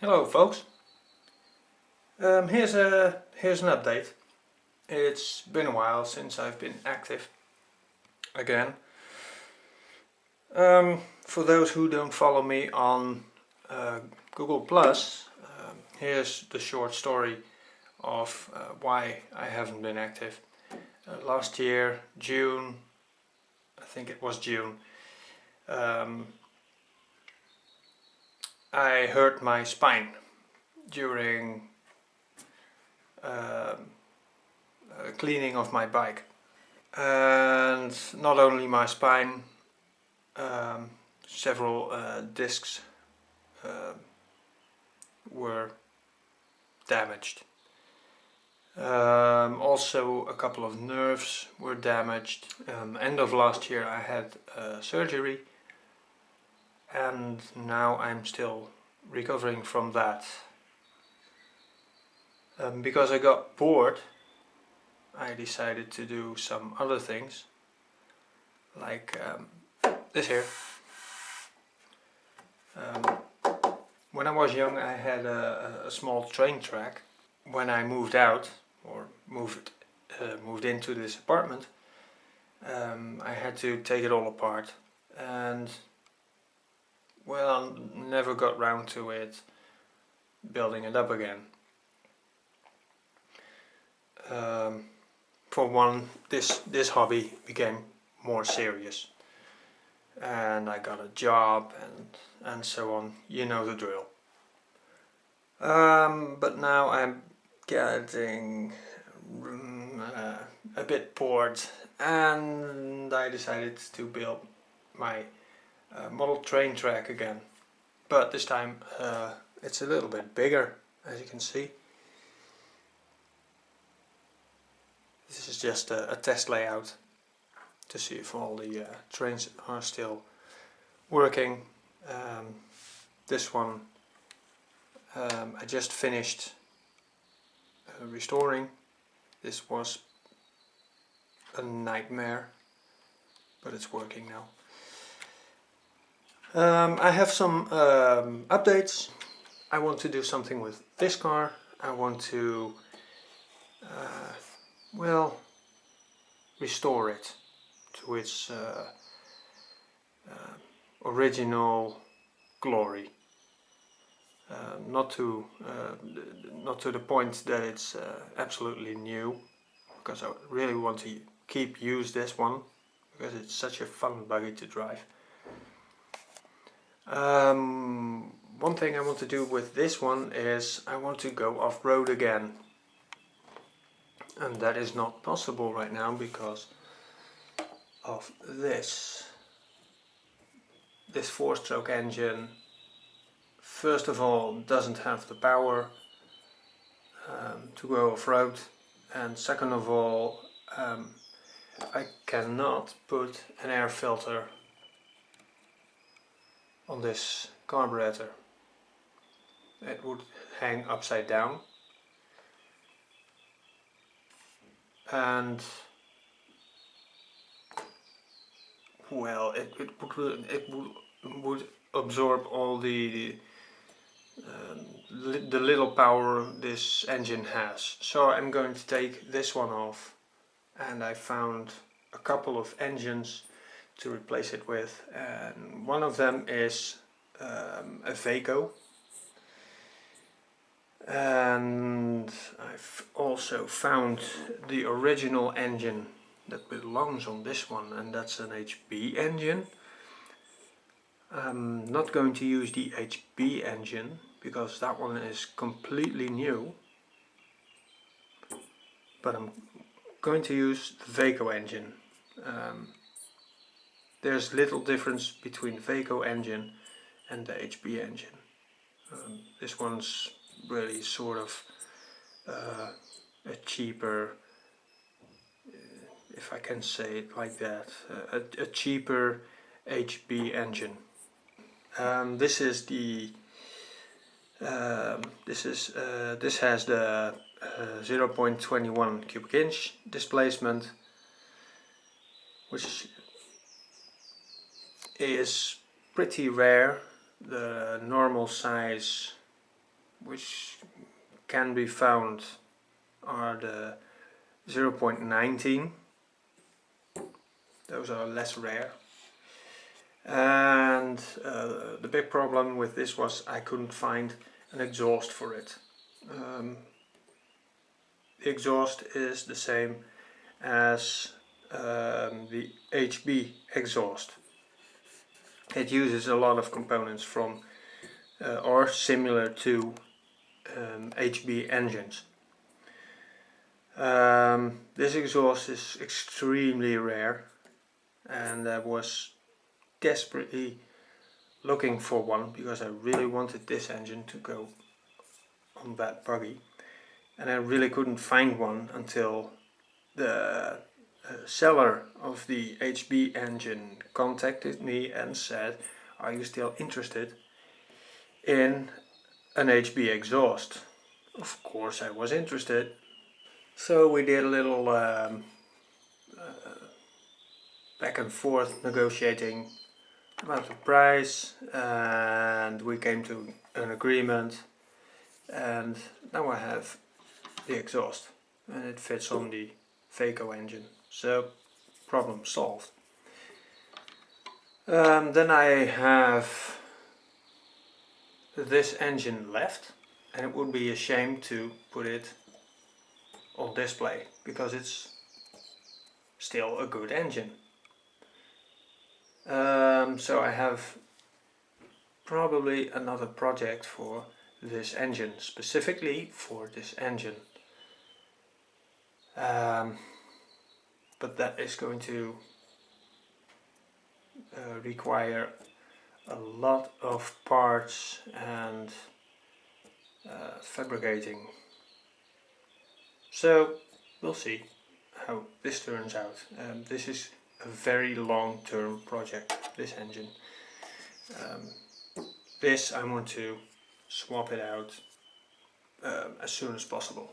Hello folks, here's an update. It's been a while since I've been active again. For those who don't follow me on Google Plus, here's the short story of why I haven't been active. Last year, June, I think it was June, I hurt my spine during cleaning of my bike, and not only my spine, several discs were damaged. Also a couple of nerves were damaged. End of last year I had surgery, and now I'm still recovering from that. Because I got bored, I decided to do some other things, like this here. When I was young I had a small train track. When I moved out, or moved into this apartment, I had to take it all apart, and well, never got round to it, building it up again. For one, this hobby became more serious, and I got a job and so on. You know the drill. But now I'm getting a bit bored, and I decided to build my model train track again. But this time it's a little bit bigger, as you can see. This is just a test layout to see if all the trains are still working. This one I just finished restoring. This was a nightmare, but it's working now. I have some updates. I want to do something with this car. I want to well, restore it to its original glory. Not to the point that it's absolutely new, because I really want to use this one, because it's such a fun buggy to drive. One thing I want to do with this one is I want to go off-road again, and that is not possible right now because of this 4-stroke engine. First of all, doesn't have the power to go off-road, and second of all, I cannot put an air filter on this carburetor. It would hang upside down, and well, it would absorb all the little power this engine has. So I'm going to take this one off, and I found a couple of engines to replace it with, and one of them is a Vaco, and I've also found the original engine that belongs on this one, and that's an HB engine. I'm not going to use the HB engine because that one is completely new, but I'm going to use the Vaco engine. There's little difference between the Vaco engine and the HB engine. This one's really sort of a cheaper, if I can say it like that, a cheaper HB engine. This is the this has the 0.21 cubic inch displacement, which is pretty rare. The normal size which can be found are the 0.19. Those are less rare. And the big problem with this was I couldn't find an exhaust for it. The exhaust is the same as the HB exhaust. It uses a lot of components from or similar to HB engines. This exhaust is extremely rare, and I was desperately looking for one because I really wanted this engine to go on that buggy, and I really couldn't find one until the seller of the HB engine contacted me and said, "Are you still interested in an HB exhaust?" Of course I was interested. So we did a little back and forth negotiating about the price, and we came to an agreement, and now I have the exhaust and it fits on the Vaco engine, so problem solved. Then I have this engine left, and it would be a shame to put it on display because it's still a good engine. So I have probably another project for this engine, specifically for this engine. But that is going to require a lot of parts and fabricating. So we'll see how this turns out. This is a very long-term project, this engine. This I want to swap it out as soon as possible.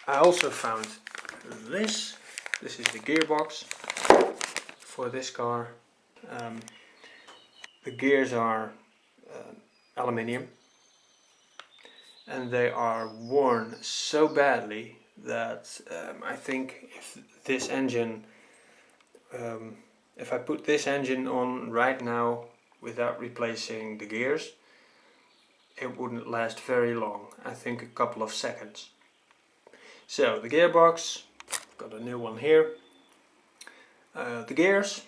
I also found this. This is the gearbox for this car. The gears are aluminium, and they are worn so badly that I think if this engine, if I put this engine on right now without replacing the gears, it wouldn't last very long. I think a couple of seconds. So the gearbox, got a new one here. The gears,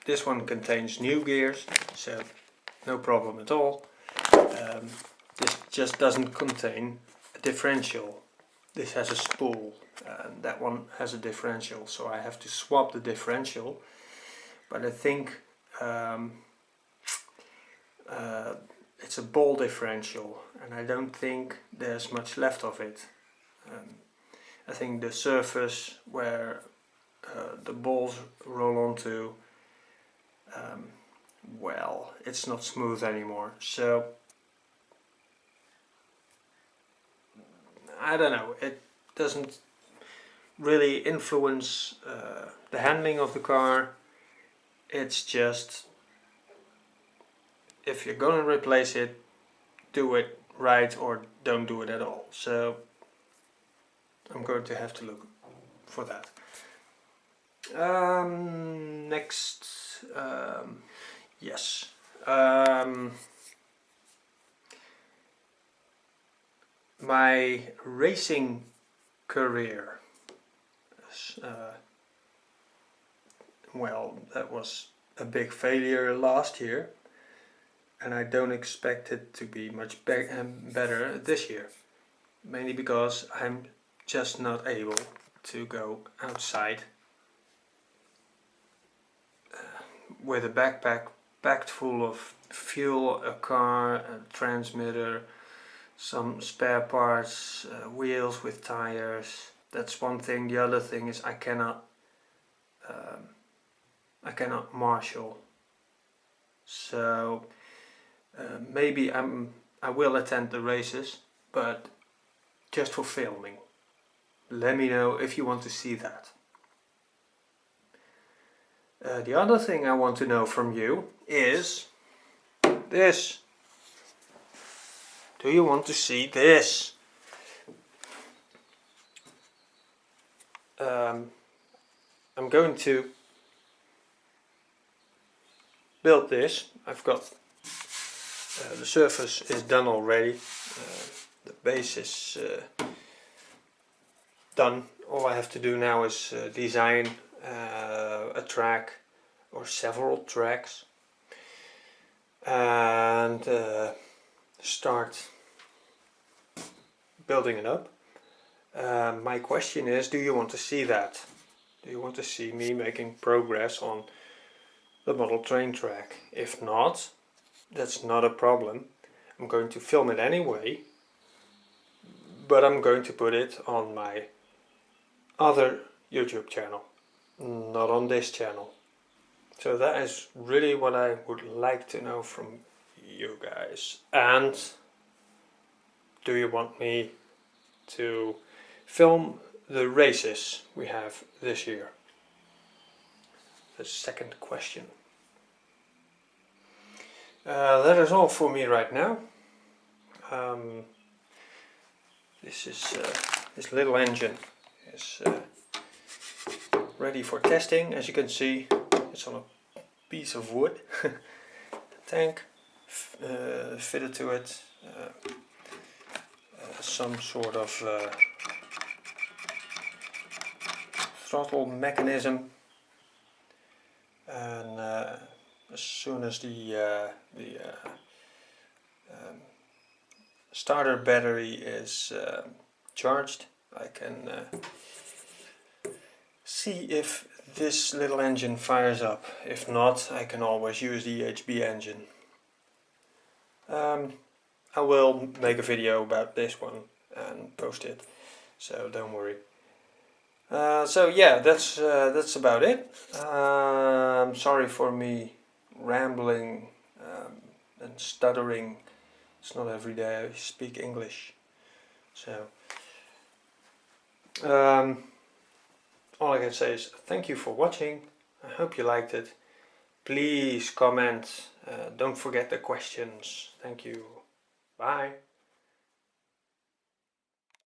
this one contains new gears, so no problem at all. This just doesn't contain a differential. This has a spool, and that one has a differential, so I have to swap the differential. But I think it's a ball differential, and I don't think there's much left of it. I think the surface where the balls roll onto, well, it's not smooth anymore, so I don't know, it doesn't really influence the handling of the car. It's just, if you're gonna replace it, do it right or don't do it at all. So I'm going to have to look for that. Next, yes. My racing career, well, that was a big failure last year, and I don't expect it to be much better this year, mainly because I'm just not able to go outside with a backpack packed full of fuel, a car, a transmitter, some spare parts, wheels with tires. That's one thing. The other thing is I cannot marshal. So maybe I will attend the races, but just for filming. Let me know if you want to see that. The other thing I want to know from you is this? Do you want to see this? I'm going to build this. I've got the surface is done already. The base is done. All I have to do now is design a track or several tracks and start building it up. My question is, do you want to see that? Do you want to see me making progress on the model train track? If not, that's not a problem. I'm going to film it anyway, but I'm going to put it on my other YouTube channel, not on this channel. So that is really what I would like to know from you guys. And do you want me to film the races we have this year? The second question. That is all for me right now. This little engine is ready for testing. As you can see, it's on a piece of wood. The tank fitted to it, some sort of throttle mechanism, and as soon as the starter battery is charged, I can see if this little engine fires up. If not, I can always use the HB engine. I will make a video about this one and post it, so don't worry. So yeah, that's about it. Sorry for me rambling and stuttering. It's not every day I speak English. So all I can say is thank you for watching. I hope you liked it. Please comment. Don't forget the questions. Thank you. Bye.